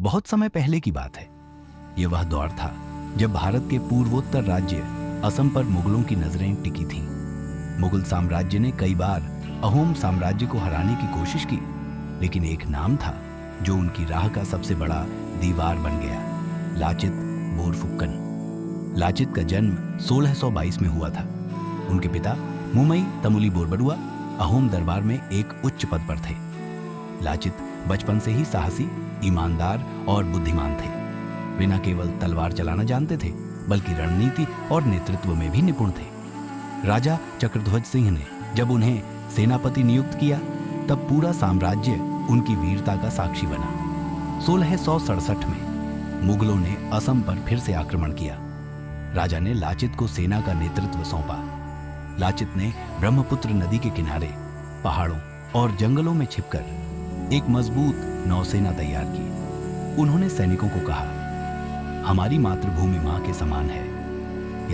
बहुत समय पहले की बात है। यह वह दौर था जब भारत के पूर्वोत्तर राज्य असम पर मुगलों की नजरें टिकी थीं। मुगल साम्राज्य ने कई बार अहोम साम्राज्य को हराने की कोशिश की, लेकिन एक नाम था जो उनकी राह का सबसे बड़ा दीवार बन गया, लाचित बोरफुकन। लाचित का जन्म 1622 में हुआ था। उनके पिता मुमई तमुली बोरबरुआ अहोम दरबार में एक उच्च पद पर थे। लाचित बचपन से ही साहसी, ईमानदार और बुद्धिमान थे। वे न केवल तलवार चलाना जानते थे, बल्कि रणनीति और नेतृत्व में भी निपुण थे। राजा चक्रध्वज सिंह ने जब उन्हें सेनापति नियुक्त किया, तब पूरा साम्राज्य उनकी वीरता का साक्षी बना। 1667 में मुगलों ने असम पर फिर से आक्रमण किया। राजा ने लाचित को सेना का नेतृत्व सौंपा। लाचित ने ब्रह्मपुत्र नदी के किनारे, पहाड़ों और जंगलों में छिपकर एक मजबूत नौसेना तैयार की। उन्होंने सैनिकों को कहा, हमारी मातृभूमि मां के समान है।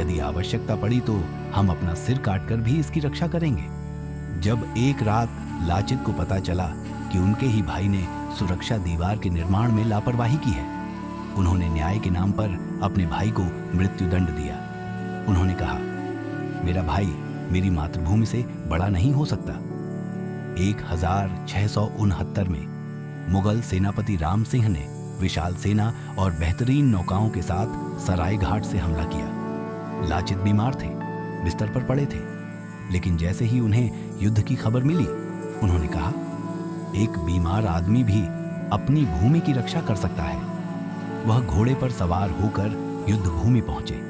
यदि आवश्यकता पड़ी तो हम अपना सिर काटकर भी इसकी रक्षा करेंगे। जब एक रात लाचित को पता चला कि उनके ही भाई ने सुरक्षा दीवार के निर्माण में लापरवाही की है, उन्होंने न्याय के नाम पर अपने भाई को मृत्युदंड दिया। उन्होंने कहा, मेरा भाई मेरी मातृभूमि से बड़ा नहीं हो सकता। 1669 में मुगल सेनापति राम सिंह ने विशाल सेना और बेहतरीन नौकाओं के साथ सराय घाट से हमला किया। लाचित बीमार थे, बिस्तर पर पड़े थे, लेकिन जैसे ही उन्हें युद्ध की खबर मिली, उन्होंने कहा, एक बीमार आदमी भी अपनी भूमि की रक्षा कर सकता है। वह घोड़े पर सवार होकर युद्ध भूमि पहुंचे।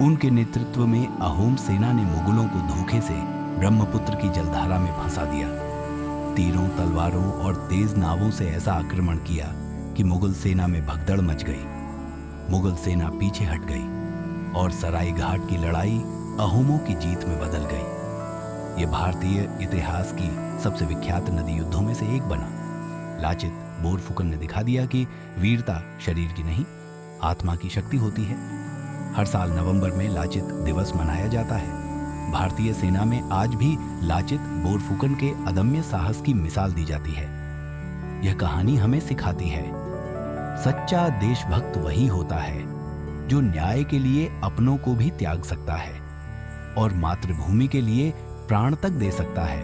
उनके नेतृत्व में अहोम सेना ने मुगलों को धोखे से ब्रह्मपुत्र की जलधारा में फंसा दिया। तीरों, तलवारों और तेज नावों से ऐसा आक्रमण किया कि मुगल सेना में भगदड़ मच गई। मुगल सेना पीछे हट गई और सराय घाट की लड़ाई अहोमों की जीत में बदल गई। यह भारतीय इतिहास की सबसे विख्यात नदी युद्धों में से एक बना। लाचित बोरफुकन ने दिखा दिया कि वीरता शरीर की नहीं, आत्मा की शक्ति होती है। हर साल नवंबर में लाचित दिवस मनाया जाता है। भारतीय सेना में आज भी लाचित बोरफुकन के अदम्य साहस की मिसाल दी जाती है। यह कहानी हमें सिखाती है, सच्चा देशभक्त वही होता है जो न्याय के लिए अपनों को भी त्याग सकता है और मातृभूमि के लिए प्राण तक दे सकता है।